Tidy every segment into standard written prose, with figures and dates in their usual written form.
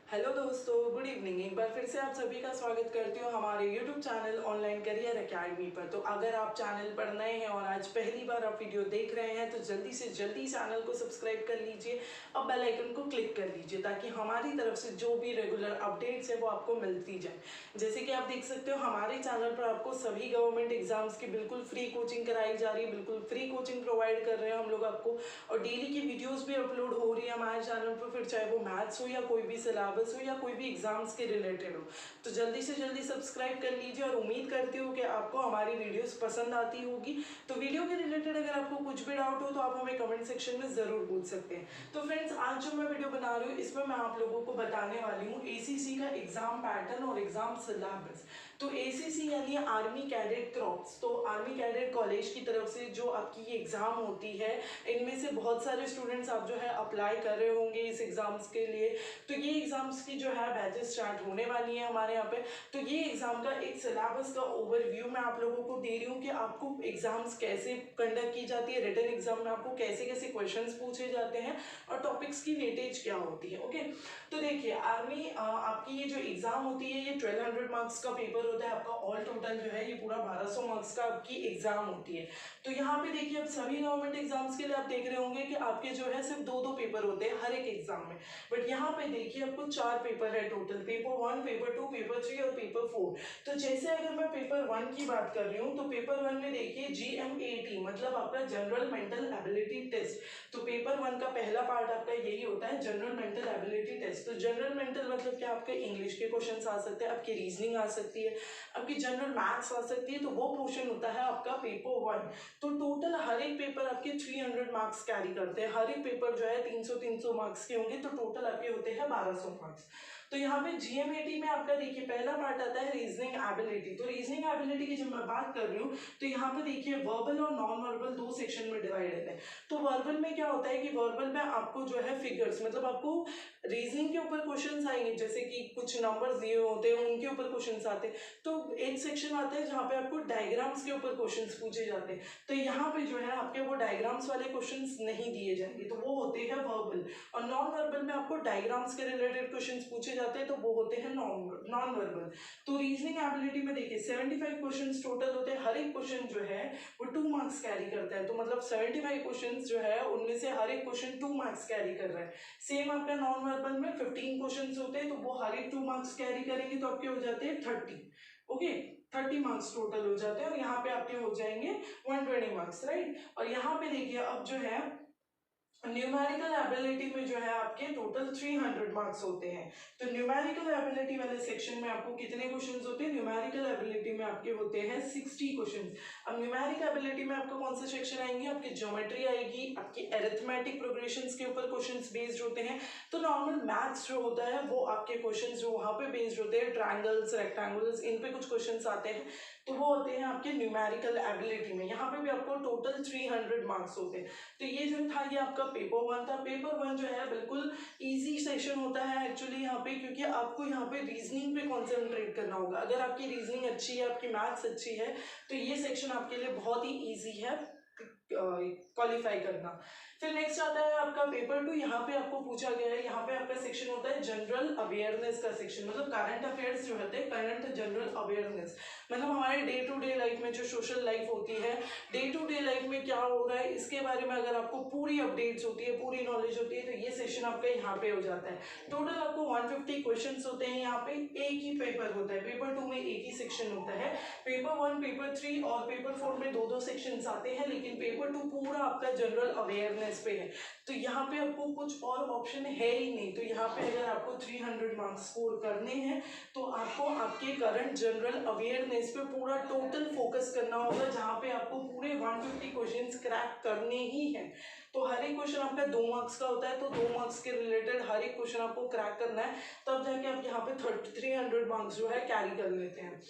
Hello दोस्तों, good evening. एक बार फिर से आप सभी का स्वागत करती हूँ हमारे YouTube channel online career academy पर। तो अगर आप चैनल पर नए हैं और आज पहली बार आप वीडियो देख रहे हैं तो जल्दी से जल्दी चैनल को सब्सक्राइब कर लीजिए और बेल आइकन को क्लिक कर लीजिए ताकि हमारी तरफ से जो भी रेगुलर अपडेट्स है वो आपको मिलती जाए। जैसे कि आप देख सकते हो हमारे चैनल पर आपको सभी गवर्नमेंट एग्जाम्स की बिल्कुल फ्री कोचिंग कराई जा रही है, बिल्कुल फ्री कोचिंग प्रोवाइड कर रहे हैं हम लोग आपको। और डेली की वीडियोज़ भी अपलोड हो रही है हमारे चैनल पर, फिर चाहे वो मैथ्स हो या कोई भी सिलेबस हो या कोई भी एग्जाम्स के रिलेटेड हो। तो जल्दी से जल्दी सब्सक्राइब कर लीजिए और उम्मीद करती हूँ कि आपको हमारी वीडियोस पसंद आती होगी। तो वीडियो के रिलेटेड अगर आपको कुछ भी डाउट हो तो आप हमें कमेंट सेक्शन में ज़रूर पूछ सकते हैं। तो फ्रेंड्स, आज जो मैं वीडियो बना रही हूँ इसमें मैं आप लोगों को बताने वाली हूँ ACC का एग्जाम पैटर्न और एग्जाम सिलेबस। तो ACC यानी आर्मी कैडेट क्रॉप्स, तो आर्मी कैडेट कॉलेज की तरफ से जो आपकी ये एग्ज़ाम होती है, इनमें से बहुत सारे स्टूडेंट्स आप जो है अप्लाई कर रहे होंगे इस एग्ज़ाम्स के लिए। तो ये एग्जाम्स की जो है बैचेस स्टार्ट होने वाली है हमारे यहाँ पे। तो ये एग्जाम का एक सिलेबस का ओवरव्यू मैं आप लोगों को दे रही हूँ कि आपको एग्जाम्स कैसे कंडक्ट की जाती है, रिटन एग्जाम में आपको कैसे कैसे क्वेश्चंस पूछे जाते हैं और टॉपिक्स की वेटेज क्या होती है। ओके, तो देखिए आर्मी आपकी ये जो एग्जाम होती है ये 1200 मार्क्स का पेपर होता है आपका। ऑल टोटल जो है ये पूरा 1200 मार्क्स का आपकी एग्जाम होती है। तो यहाँ पे देखिए अब सभी गवर्नमेंट एग्जाम्स के लिए आप देख रहे होंगे कि आपके जो है सिर्फ दो पेपर होते हैं हर एक एग्जाम में। बट यहाँ पे देखिए आपको 4 पेपर है टोटल, पेपर 1, पेपर 2, पेपर 3 और पेपर 4। तो जैसे अगर मैं पेपर 1 की बात कर रही हूँ तो पेपर 1 में देखिए GMAT मतलब आपका जनरल मेंटल एबिलिटी टेस्ट। तो पेपर 1 का पहला पार्ट आपका यही होता है, जनरल मेंटल एबिलिटी टेस्ट। तो जनरल मेंटल मतलब क्या, आपके इंग्लिश के क्वेश्चंस आ सकते हैं, आपकी रीजनिंग आ सकती है, आपकी जनरल मैथ्स आ सकती है। तो वो पोर्शन होता है आपका पेपर 1। तो टोटल हर एक पेपर आपके 300 मार्क्स कैरी करते हैं। हर एक पेपर जो है 300 मार्क्स के होंगे, तो टोटल आपके होते हैं 1200 मार्क्स। तो यहाँ पे GMAT में आपका देखिए पहला पार्ट आता है रीजनिंग एबिलिटी। तो रीजनिंग एबिलिटी की जब मैं बात कर रही हूँ तो यहाँ पे देखिए वर्बल और नॉन वर्बल दो सेक्शन में डिवाइडेड है। तो वर्बल में क्या होता है कि वर्बल में आपको जो है फिगर्स मतलब आपको रीजनिंग के ऊपर क्वेश्चंस आएंगे, जैसे कि कुछ नंबर्स दिए होते हैं उनके ऊपर क्वेश्चंस आते हैं। तो एक सेक्शन आता है जहाँ पे आपको डायग्राम्स के ऊपर क्वेश्चंस पूछे जाते हैं। तो यहाँ पे जो है आपके वो डायग्राम्स वाले क्वेश्चंस नहीं दिए जाएंगे, तो वो होते हैं वर्बल। और नॉन वर्बल में आपको डायग्राम्स के रिलेटेड क्वेश्चंस पूछे जाते हैं, तो वो होते हैं नॉन वर्बल। तो रीजनिंग एबिलिटी में देखिए 75 क्वेश्चंस टोटल होते हैं। हर एक क्वेश्चन जो है वो 2 मार्क्स कैरी करता है। तो मतलब 75 क्वेश्चंस जो है उनमें से हर एक क्वेश्चन 2 मार्क्स कैरी कर रहा है। सेम आपका नॉन वर्बल में 15 क्वेश्चंस होते हैं, तो वो हर एक 2 मार्क्स कैरी करेंगे, तो आपके हो जाते हैं 30। ओके, 30 मार्क्स टोटल हो जाते हैं और यहाँ पे आपके हो जाएंगे 120 मार्क्स, राइट। और यहाँ पे देखिए अब जो है न्यूमेरिकल एबिलिटी में जो है आपके टोटल 300 मार्क्स होते हैं। तो न्यूमेरिकल एबिलिटी वाले सेक्शन में आपको कितने क्वेश्चंस होते हैं, न्यूमेरिकल एबिलिटी में आपके होते हैं 60 क्वेश्चंस। अब न्यूमेरिकल एबिलिटी में आपको कौन से सेक्शन आएंगे, आपकी ज्योमेट्री आएगी, आपकी अरिथमेटिक प्रोग्रेशंस के ऊपर क्वेश्चंस बेस्ड होते हैं। तो नॉर्मल मैथ्स जो होता है वो आपके क्वेश्चंस जो वहाँ पे बेस्ड होते हैं, ट्रायंगल्स, रेक्टेंगल्स, इन पे कुछ क्वेश्चंस आते हैं, तो वो होते हैं आपके न्यूमेरिकल एबिलिटी में। यहाँ पे भी आपको टोटल 300 मार्क्स होते हैं। तो ये जो था ये आपका पेपर 1 था। पेपर 1 जो है बिल्कुल इजी सेशन होता है एक्चुअली यहाँ पे, क्योंकि आपको यहाँ पे रीजनिंग पे कॉन्सेंट्रेट करना होगा। अगर आपकी रीजनिंग अच्छी है, आपकी मैथ्स अच्छी है, तो ये सेक्शन आपके लिए बहुत ही ईजी है क्वालिफाई करना। फिर नेक्स्ट आता है आपका पेपर 2। यहाँ पे आपको पूछा गया है, यहाँ पे आपका सेक्शन होता है जनरल अवेयरनेस का सेक्शन, मतलब करंट अफेयर्स जो होते हैं, करंट जनरल अवेयरनेस मतलब हमारे डे टू डे लाइफ में जो सोशल लाइफ होती है, डे टू डे लाइफ में क्या हो रहा है इसके बारे में अगर आपको पूरी अपडेट्स होती है, पूरी नॉलेज होती है, तो ये सेशन आपका यहाँ पे हो जाता है। टोटल आपको 150 क्वेश्चंस होते हैं यहाँ पे, एक ही पेपर होता है। पेपर 2 में एक ही सेक्शन होता है। पेपर 1, पेपर 3 और पेपर 4 में दो सेक्शंस आते हैं, लेकिन पेपर 2 पूरा आपका जनरल अवेयरनेस पे है। तो यहाँ पे आपको कुछ और ऑप्शन है ही नहीं। तो यहाँ पे अगर आपको 300 मार्क्स स्कोर करने हैं तो आपको आपके करंट जनरल अवेयरनेस पे पूरा टोटल फोकस करना होगा, जहाँ पे आपको पूरे 150 क्वेश्चंस क्रैक करने ही हैं। तो हर एक क्वेश्चन आपका 2 मार्क्स का होता है, तो 2 मार्क्स के रिलेटेड हर एक क्वेश्चन आपको क्रैक करना है, तब जाके आप यहाँ पे 300 मार्क्स जो है कैरी कर लेते हैं।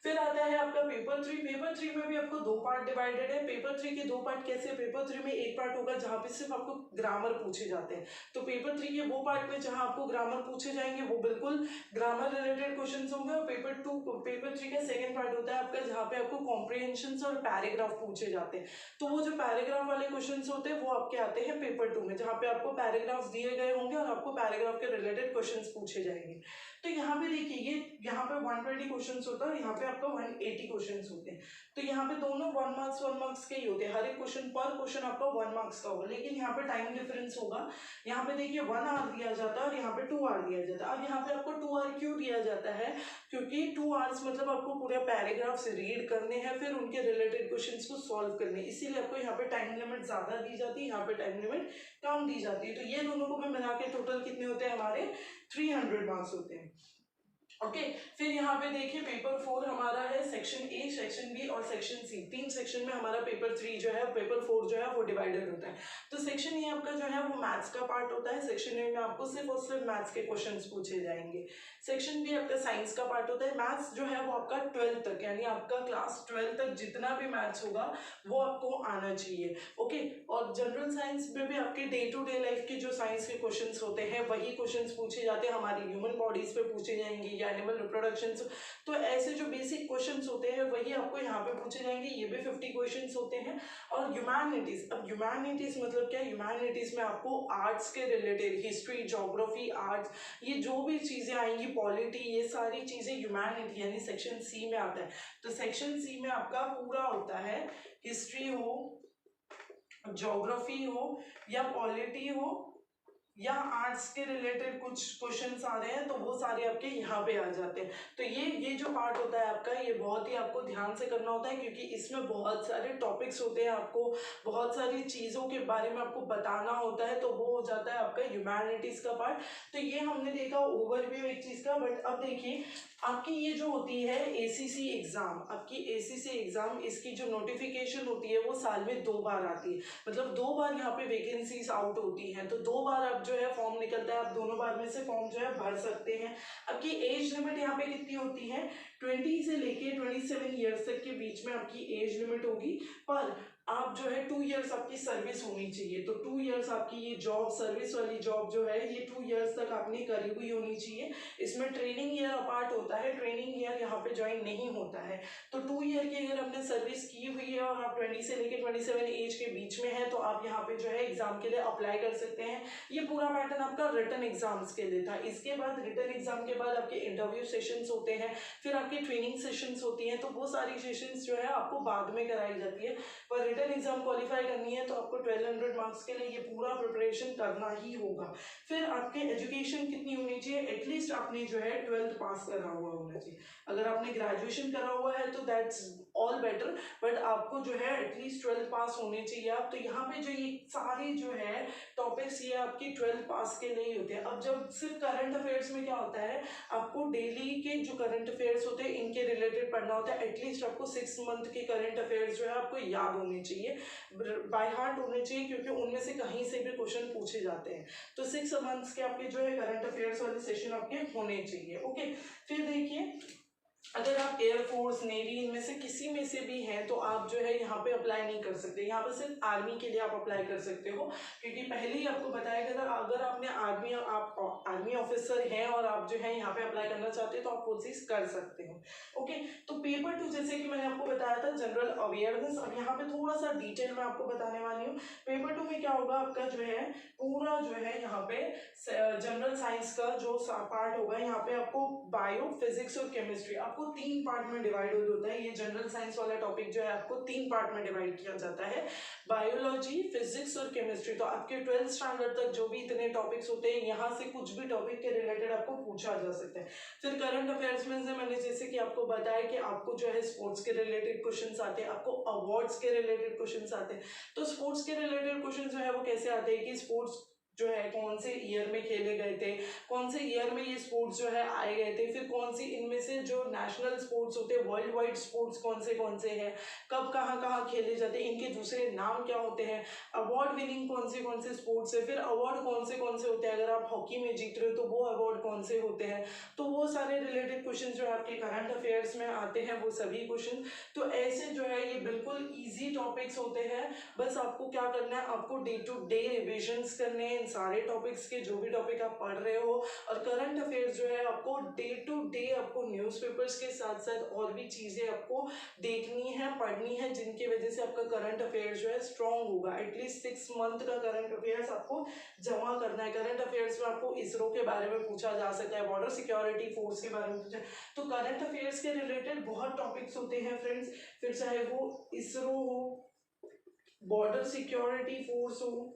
फिर आता है आपका पेपर 3। पेपर 3 में भी आपको 2 पार्ट डिवाइडेड है। पेपर 3 के 2 पार्ट कैसे? पेपर 3 में एक पार्ट होगा जहाँ पे सिर्फ आपको ग्रामर पूछे जाते हैं। तो पेपर 3 के वो पार्ट में जहाँ आपको ग्रामर पूछे जाएंगे वो बिल्कुल ग्रामर रिलेटेड क्वेश्चन होंगे। और पेपर 3 का सेकेंड पार्ट होता है आपका जहाँ पे आपको कॉम्प्रिहेंशन और पैराग्राफ पूछे जाते हैं। तो वो जो पैराग्राफ वाले क्वेश्चन होते हैं वो आपके आते हैं पेपर 2 में, जहाँ पे आपको पैराग्राफ दिए गए होंगे और आपको पैराग्राफ के रिलेटेड क्वेश्चन पूछे जाएंगे। तो यहाँ पे देखिए, ये यहाँ पे 120 क्वेश्चंस होता है, यहाँ पे आपका 180 क्वेश्चंस होते हैं। तो यहाँ पे दोनों 1 मार्क्स के ही होते हैं। हर एक क्वेश्चन पर क्वेश्चन आपका 1 मार्क्स का होगा, लेकिन यहाँ पे टाइम डिफरेंस होगा। यहाँ पे देखिए 1 आवर दिया जाता है और यहाँ पे 2 आवर दिया जाता है। अब यहाँ पे आपको 2 आवर क्यों दिया जाता है? क्योंकि 2 आवर्स मतलब आपको पूरे पैराग्राफ से रीड करने हैं, फिर उनके रिलेटेड क्वेश्चंस को सॉल्व करने, इसीलिए आपको यहाँ पे टाइम लिमिट ज्यादा दी जाती है, यहाँ पे टाइम लिमिट कम दी जाती है। तो ये दोनों को भी मिला के टोटल कितने होते हैं हमारे? 300 मार्क्स होते हैं। ओके फिर यहाँ पे देखिए पेपर 4 हमारा है सेक्शन ए, सेक्शन बी और सेक्शन सी। 3 सेक्शन में हमारा पेपर 3 जो है, पेपर 4 जो है वो डिवाइडेड होता है। तो सेक्शन ए आपका जो है वो मैथ्स का पार्ट होता है। सेक्शन ए में आपको सिर्फ और सिर्फ मैथ्स के क्वेश्चंस पूछे जाएंगे। सेक्शन बी आपका साइंस का पार्ट होता है। मैथ्स जो है वो आपका 12th तक, यानी आपका क्लास 12 तक जितना भी मैथ्स होगा वो आपको आना चाहिए। ओके और जनरल साइंस में भी आपके डे टू डे लाइफ के जो साइंस के क्वेश्चंस होते हैं वही क्वेश्चंस पूछे जाते हैं। हमारी ह्यूमन बॉडीज पे पूछे जाएंगे या एनिमल रिप्रोडक्शन। तो ऐसे जो बेसिक क्वेश्चंस होते हैं वही आपको यहाँ पे पूछे जाएंगे। ये भी 50 क्वेश्चंस होते हैं। और ह्यूमैनिटीज, अब ह्यूमैनिटीज मतलब क्या? ह्यूमैनिटीज में आपको आर्ट्स के रिलेटेड हिस्ट्री, ज्योग्राफी, आर्ट्स, ये जो भी चीजें आएंगी, पॉलिटी, ये सारी चीजें ह्यूमैनिटी यानी सेक्शन सी में आता है। तो सेक्शन सी में आपका पूरा होता है, हिस्ट्री हो, ज्योग्राफी हो या पॉलिटी हो या आर्ट्स के रिलेटेड कुछ क्वेश्चंस आ रहे हैं तो वो सारे आपके यहाँ पे आ जाते हैं। तो ये जो पार्ट होता है आपका, ये बहुत ही आपको ध्यान से करना होता है, क्योंकि इसमें बहुत सारे टॉपिक्स होते हैं, आपको बहुत सारी चीज़ों के बारे में आपको बताना होता है। तो वो हो जाता है आपका ह्यूमैनिटीज़ का पार्ट। तो ये हमने देखा ओवरव्यू एक चीज़ का। बट अब देखिए आपकी ये जो होती है एसीसी एग्जाम, आपकी एसीसी एग्जाम, इसकी जो नोटिफिकेशन होती है वो साल में 2 बार आती है। मतलब 2 बार यहाँ पे वैकेंसीज आउट होती हैं। तो 2 बार अब जो है फॉर्म निकलता है, आप दोनों बार में से फॉर्म जो है भर सकते हैं। आपकी एज लिमिट यहाँ पे कितनी होती है? 20 से लेके 27 ईयर्स तक के बीच में आपकी एज लिमिट होगी। पर आप जो है 2 इयर्स आपकी सर्विस होनी चाहिए। तो 2 इयर्स आपकी ये जॉब, सर्विस वाली जॉब जो है, ये 2 इयर्स तक आपने करी हुई होनी चाहिए। इसमें ट्रेनिंग ईयर अपार्ट होता है, ट्रेनिंग ईयर यहाँ पे ज्वाइन नहीं होता है। तो 2 ईयर की अगर आपने सर्विस की हुई है और आप 20 से लेके 27 एज के बीच में है तो आप यहाँ पे जो है एग्जाम के लिए अप्लाई कर सकते हैं। ये पूरा पैटर्न आपका रिटन एग्जाम्स के लिए था। इसके बाद रिटन एग्जाम के बाद आपके इंटरव्यू सेशंस होते हैं, फिर आपकी ट्रेनिंग सेशंस होती हैं। तो वो सारी सेशंस जो है आपको बाद में कराई जाती है। पर रिटन एग्जाम क्वालिफाई करनी है तो आपको 1200 मार्क्स के लिए ये पूरा प्रिपरेशन करना ही होगा। फिर आपके एजुकेशन कितनी होनी चाहिए? एटलीस्ट आपने जो है 12th पास करा हुआ होना चाहिए। अगर आपने ग्रेजुएशन करा हुआ है तो दैट्स ऑल बेटर, बट आपको जो है एटलीस्ट 12th पास होने चाहिए आप। तो यहाँ पे जो ये सारे जो है टॉपिक्स, ये आपकी 12th पास के लिए ही होते हैं। अब जब सिर्फ करंट अफेयर्स में क्या होता है, आपको डेली के जो करंट अफेयर्स होते हैं इनके रिलेटेड पढ़ना होता है। एटलीस्ट आपको 6 मंथ के करंट अफेयर्स जो है आपको याद होने चाहिए, बाय हार्ट होने चाहिए, क्योंकि उनमें से कहीं से भी क्वेश्चन पूछे जाते हैं। तो 6 मंथ्स के आपके जो है करंट अफेयर्स वाले सेशन आपके होने चाहिए। ओके फिर देखिए, अगर आप एयरफोर्स, नेवी, इनमें से किसी में से भी हैं तो आप जो है यहाँ पे अप्लाई नहीं कर सकते। यहाँ पे सिर्फ आर्मी के लिए आप अप्लाई कर सकते हो, क्योंकि पहले ही आपको बताया गया था अगर आपने आप आर्मी ऑफिसर हैं और आप जो है यहाँ पे अप्लाई करना चाहते हो तो आप वो चीज कर सकते हो। ओके तो पेपर 2 जैसे कि मैंने आपको बताया था जनरल अवेयरनेस, अब यहाँ पे थोड़ा सा डिटेल में आपको बताने वाली हूँ। पेपर 2 में क्या होगा, आपका जो है पूरा जो है यहाँ पे जनरल साइंस का जो पार्ट होगा, यहाँ पे आपको बायो, फिजिक्स और केमिस्ट्री आपको 3 पार्ट में डिवाइड होता है। ये जनरल साइंस वाला टॉपिक जो है आपको 3 पार्ट में डिवाइड किया जाता है, बायोलॉजी, फिजिक्स और केमिस्ट्री। तो आपके 12th स्टैंडर्ड तक जो भी इतने टॉपिक्स होते हैं, यहाँ से कुछ भी टॉपिक के रिलेटेड आपको पूछा जा सकता है। फिर करंट अफेयर्स में से मैंने जैसे कि आपको बताया कि आपको जो है स्पोर्ट्स के रिलेटेड क्वेश्चंस आते हैं, आपको अवार्ड्स के रिलेटेड क्वेश्चंस आते हैं। तो स्पोर्ट्स के रिलेटेड क्वेश्चन जो है वो कैसे आते हैं कि स्पोर्ट्स जो है कौन से ईयर में खेले गए थे, कौन से ईयर में ये स्पोर्ट्स जो है आए गए थे, फिर कौन सी इनमें से जो नेशनल स्पोर्ट्स होते हैं, वर्ल्ड वाइड स्पोर्ट्स कौन से हैं, कब कहाँ खेले जाते हैं, इनके दूसरे नाम क्या होते हैं, अवार्ड विनिंग कौन से स्पोर्ट्स है, फिर अवार्ड कौन से होते हैं, अगर आप हॉकी में जीत रहे हो तो वो अवार्ड कौन से होते हैं। तो वो सारे रिलेटेड क्वेश्चन जो है आपके करंट अफेयर्स में आते हैं, वो सभी क्वेश्चन। तो ऐसे जो है ये बिल्कुल ईजी टॉपिक्स होते हैं। बस आपको क्या करना है, आपको डे टू डे रिविजन्स करने हैं इन सारे टॉपिक्स के, जो भी टॉपिक आप पढ़ रहे हो। और करंट अफेयर्स जो है आपको डे टू डे आपको न्यूज़पेपर्स के साथ साथ और भी चीज़ें आपको देखनी है, पढ़नी है, जिनकी वजह से आपका करंट अफेयर्स जो है स्ट्रॉन्ग होगा। एटलीस्ट 6 मंथ का करंट अफेयर्स आपको जमा करना है। करंट अफेयर्स में आपको इसरो के बारे में पूछा जा सकता है, बॉर्डर सिक्योरिटी फोर्स के बारे में पूछा। तो करंट अफेयर्स के रिलेटेड बहुत टॉपिक्स होते हैं फ्रेंड्स, फिर चाहे वो इसरो हो, बॉर्डर सिक्योरिटी फोर्स हो,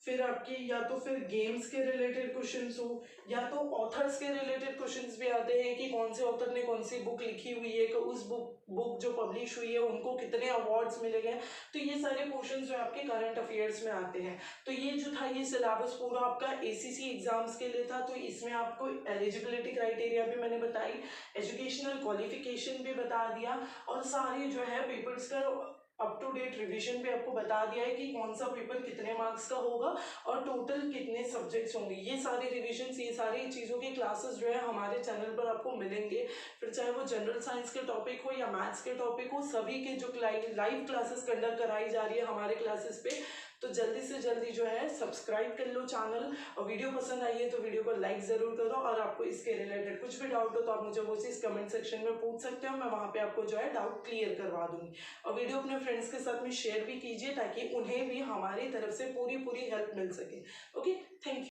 फिर आपकी या तो फिर गेम्स के रिलेटेड क्वेश्चंस हो, या तो ऑथर्स के रिलेटेड क्वेश्चंस भी आते हैं कि कौन से ऑथर ने कौन सी बुक लिखी हुई है, कि उस बुक जो पब्लिश हुई है उनको कितने अवार्ड्स मिले गए। तो ये सारे क्वेश्चंस जो आपके करंट अफेयर्स में आते हैं। तो ये जो था ये सिलेबस पूरा आपका एसीसी एग्जाम्स के लिए था। तो इसमें आपको एलिजिबिलिटी क्राइटेरिया भी मैंने बताई, एजुकेशनल क्वालिफिकेशन भी बता दिया, और सारे जो है पेपर्स का अप टू डेट रिवीजन भी आपको बता दिया है कि कौन सा पेपर कितने मार्क्स का होगा और टोटल कितने सब्जेक्ट्स होंगे। ये सारे रिविजन, ये सारी चीज़ों की क्लासेस जो है हमारे चैनल पर आपको मिलेंगे। फिर चाहे वो जनरल साइंस के टॉपिक हो या मैथ्स के टॉपिक हो, सभी के जो लाइव क्लासेस कंडक्ट कराई जा रही है हमारे क्लासेस पे। तो जल्दी से जल्दी जो है सब्सक्राइब कर लो चैनल, और वीडियो पसंद आई है तो वीडियो को लाइक ज़रूर करो। और आपको इसके रिलेटेड कुछ भी डाउट हो तो आप मुझे वो चीज़ कमेंट सेक्शन में पूछ सकते हो, मैं वहाँ पे आपको जो है डाउट क्लियर करवा दूँगी। और वीडियो अपने फ्रेंड्स के साथ में शेयर भी कीजिए ताकि उन्हें भी हमारी तरफ से पूरी हेल्प मिल सके। Okay, thank you.